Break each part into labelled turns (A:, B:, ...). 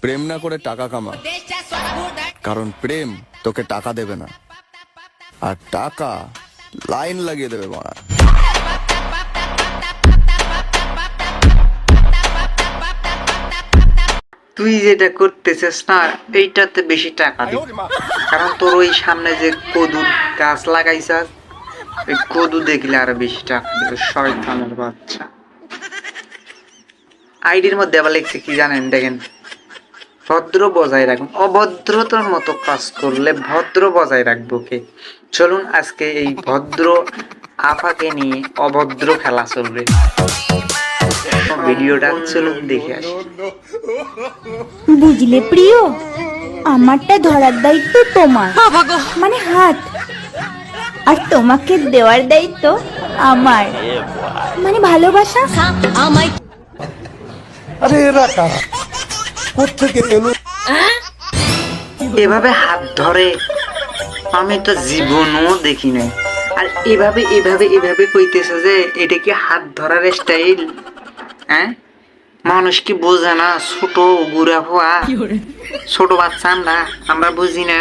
A: প্রেম না করে টাকা কামা, কারণ প্রেম তোকে টাকা দেবে না, আর টাকা লাইন লাগিয়ে দেবে মারা।
B: তুই যেটা করতেছিস না এইটাতে বেশি টাকা দিবি, কারণ তোর ওই সামনে যে কদুর গাছ লাগাইছাস ওই কদু দেখলে আরো বেশি টাকা দিবে। শয়তানের বাচ্চা। আইডির মধ্যে আবার লিখছে কি জানেন, দেখেন, ভদ্র বজায় রাখুন। অভদ্রতার মতো কাজ করলে ভদ্র বজায় রাখবো কে? চলুন আজকে এই ভদ্র আফাকে নিয়ে অভদ্র খেলা চলবে। ভিডিওটা চলুন দেখে আসি।
C: বুঝলে প্রিয়, আমারটা ধরার দায়িত্ব তোমার, মানে হাত, আর তোমাকে দেওয়ার দায়িত্ব আমার, মানে ভালোবাসা। আমায়
D: আরে এরা কারা, কোত্থেকে এলো?
B: এভাবে হাত ধরে আমি তো জীবনও দেখি নাই। আর এভাবে এভাবে এভাবে কইতেছে যে এটা কি হাত ধরার স্টাইল? হ্যাঁ, মানুষ কি বোঝে না? ছোট বুড়া হওয়া ছোট বাচ্চা আমরা বুঝি না।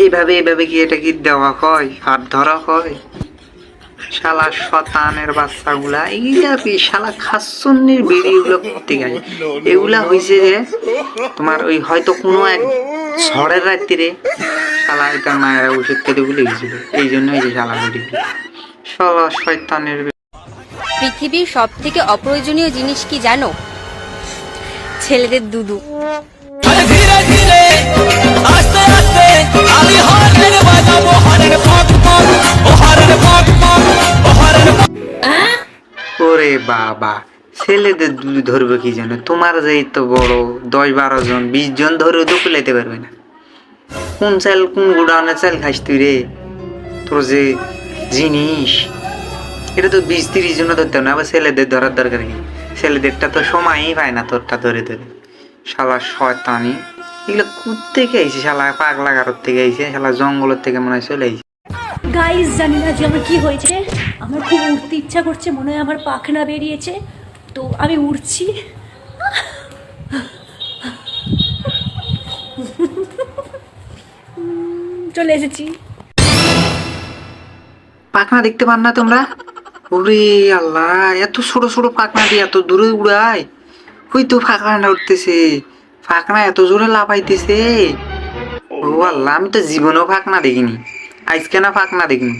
B: এইভাবে এভাবে কি এটা কি দেওয়া হয়? হাত ধরা হয়? শালা শতানের বাচ্চাগুলা এইগুলা কি শালা খাসুন্নির ভিডিওগুলো করতে গেছে। এগুলা হয়েছে যে তোমার ওই হয়তো কোনো এক ঝড়ের রাত্রিরে শালা তার মায়েরা ওষুধ কেটে ভুলে গেছিল, এই জন্য এই যে শালা ভিডিও শালা শয়তানের।
E: পৃথিবীর সব থেকে অপ্রয়োজনীয় জিনিস কি জানো? ছেলেদের দুধু।
B: ওরে বাবা, ছেলেদের দুধ ধরবে কি জানো? তোমার যে তো বড় 10-12 জন 20 জন ধরেও তো কুলাইতে পারবে না। কোন চাল, কোন গোডাউনের চাল খাইস তুই রে? তোর যে জিনিস এটা তো 20-30 জন ধরতে না। আবার ছেলেদের ধরার দরকার কি? ছেলেদেরটা তো সময়ই পায় না তোরটা ধরে ধরে। শালা শয়তানি, এগুলো কোত্থেকে আইছে? শালা পাগলা গারদ থেকে আইছে, শালা জঙ্গলের থেকে মনে হয় চলে আইছে।
F: গাইস, জানি না যে আমার কি হয়েছে, আমার খুব উঠতে ইচ্ছা করছে, মনে হয় আমার পাখনা বেরিয়েছে, তো আমি উঠছি। চলে এসেছি।
B: পাখনা দেখতে পান না তোমরা? ওরে আল্লাহ, এত ছোট ছোট পাখনা দিয়ে এত দূরে উড়ায়। ওই তো পাখনা উঠতেছে, পাখনা এত জোরে লাফাইতেছে। ও আল্লাহ, আমি তো জীবনেও পাখনা দেখিনি, আজকে না পাখনা দেখিনি।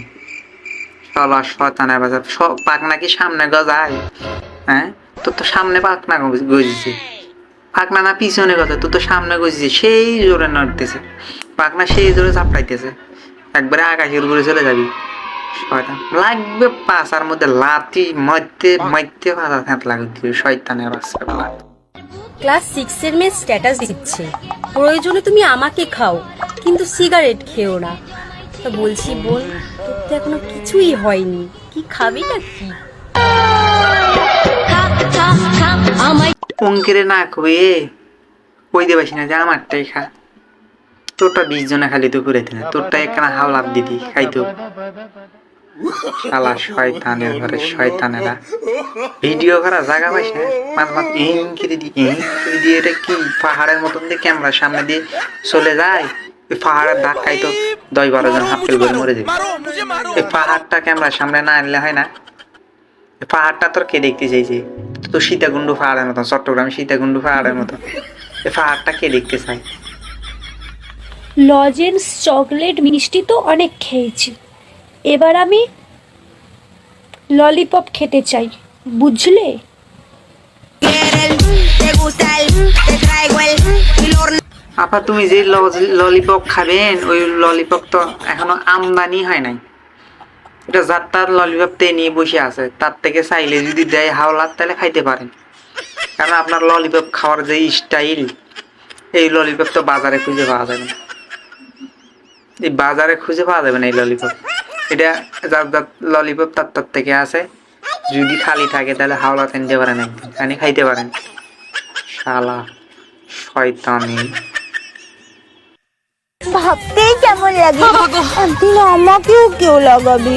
B: শালা শয়তানের বাচ্চা, সব পাখনা কি সামনে গজায়? হ্যাঁ, তোর তো সামনে পাখনা গজিছে। পাখনা না পিছনে গজায়? তোর তো সামনে গজিছে, সেই জোরে নড়তেছে পাখনা, সেই জোরে চাপড়াইতেছে, একবারে আকাশের উপরে চলে যাবি। শয়তান লাগবে পাশার মধ্যে লাথি মধ্যে মধ্যে পাশা থ্যাঁত লাগবে। শয়তানের বাচ্চা।
E: ক্লাস 6 এর মেয়ে স্ট্যাটাস দিচ্ছে, প্রয়োজনে তুমি আমাকে খাও কিন্তু সিগারেট খেও না। তো বলছি বোন, তোর তো এখনো কিছুই হয়নি, কি খাবি না কি?
B: অঙ্কেরে না কয়ে কই দেবাস না যে আমারটাই খা। তোরটা 20 জনে খালি তো করে না, তোরটা একখানা হাওলাপ দিদি খাইতো। শালা শয়তানের ঘরে শয়তানেরা ভিডিও করা জায়গা পাইস না, মাঝ মাঝ করে দিয়ে এটা কি পাহাড়ের মতন দিয়ে ক্যামেরার সামনে দিয়ে চলে যায়। ওই পাহাড়ের ধাক্কায় তো 10-12 জন হাফেল করে মরে যাবে। এই পাহাড়টা ক্যামেরার সামনে না আনলে হয় না। পাহাড়টা তোর কে দেখতে চাইছে? তো সীতাকুণ্ড পাহাড়ের মতন, চট্টগ্রাম সীতাকুণ্ড পাহাড়ের মতন এই পাহাড়টা কে দেখতে চায়?
F: লজেন্স, চকলেট, মিষ্টি তো অনেক খেয়েছি, এবার আমি ললিপপ খেতে চাই, বুঝলে?
B: আপা, তুমি যে ললিপপ খাবেন ওই ললিপপ তো এখনো আমদানি হয় নাই। এটা যার তার ললিপপ তে নিয়ে বসে আছে, তার থেকে চাইলে যদি দেয় হাওলাত তাহলে খাইতে পারেন। কারণ আপনার ললিপপ খাওয়ার যে স্টাইল, এই ললিপপ তো বাজারে খুঁজে পাওয়া যাবে না। এই বাজারে খুঁজে পাওয়া যাবে না এই ললিপপ। এটা যার যার ললিপপ তার থেকে আছে, যদি খালি থাকে তাহলে হাওলা কিনতে পারেন, একদিন খানি খাইতে পারেন। শালা শয়তানি।
C: ভাবতেই কেমন লাগে, একদিন আমাকেও কেউ লাগাবি।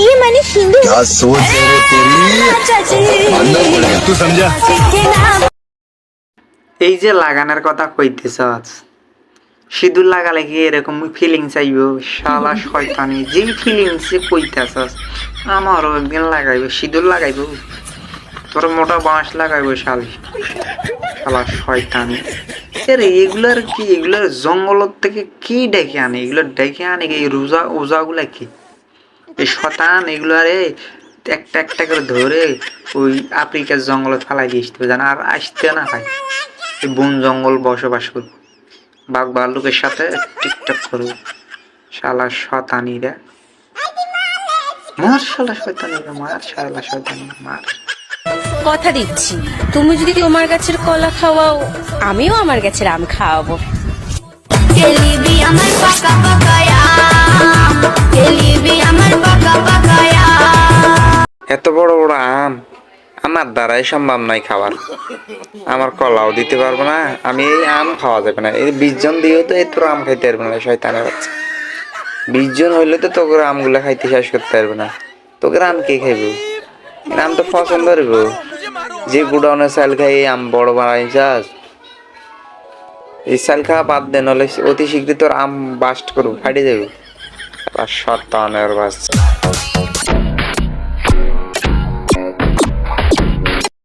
C: ইয়ে মানে সিন্ধু।
D: क्या सोच है रे तेरी, मानना पड़ेगा, तू समझा?
B: এই যে লাগানোর কথা কইতেছস, সিঁদুর লাগালে কি এরকম ফিলিংস আইব? শালা শয়তানি, যে ফিলিংস কইতেছস আমারও একদিন লাগাইব, সিঁদুর লাগাইব, তোর মোটা বাঁশ লাগাইব শালি, শালা শয়তানি। এর এগুলার কি, এগুলার জঙ্গলত থেকে কি ডেকে আনে? এগুলো ডেকে আনে কি? এই রোজা ওজাগুলা কি? এই শতান এগুলারে একটা একটা করে ধরে ওই আফ্রিকার জঙ্গলে ফালাই দিয়ে আসতে জানা, আর আসতে না হয় এই বন জঙ্গল বসবাস করবো, বাঘ ভাল্লুকের সাথে টিকটক করবো। শালা শতানিরা, মার শালা শয়তানিরা, মার শালা শয়তানিরা, মার।
E: কথা দিচ্ছি, তুমি যদি তোমার গাছের কলা খাওয়াও, আমিও আমার গাছের আম খাওয়াবো।
C: খেলিবি আমার পাকা পাকায়া, খেলিবি আমার পাকা পাকায়া।
B: এত বড় বড় আম আমার দ্বারাই সম্ভব নয় খাবার, আমার কলাও দিতে পারবো না আমি, এই আম খাওয়া যাবে না। এই 20 জন দিয়েও তো তোর আম খাইতে পারবে না শয়তানের বাচ্চা। 20 জন হইলে তো তোকে আমগুলা খাইতে শেষ করতে পারবে না, তোকে আম কে খাইব? আম তো পছন্দ করব, যে গুডাউনের চাল খাই আম বড় বানাই চাস, এই চাল খাওয়া বাদ দেন, হলে অতি শীঘ্রই তোর আম বাস্ট করবো, ফাটে যাবে। শয়তানের বাচ্চা।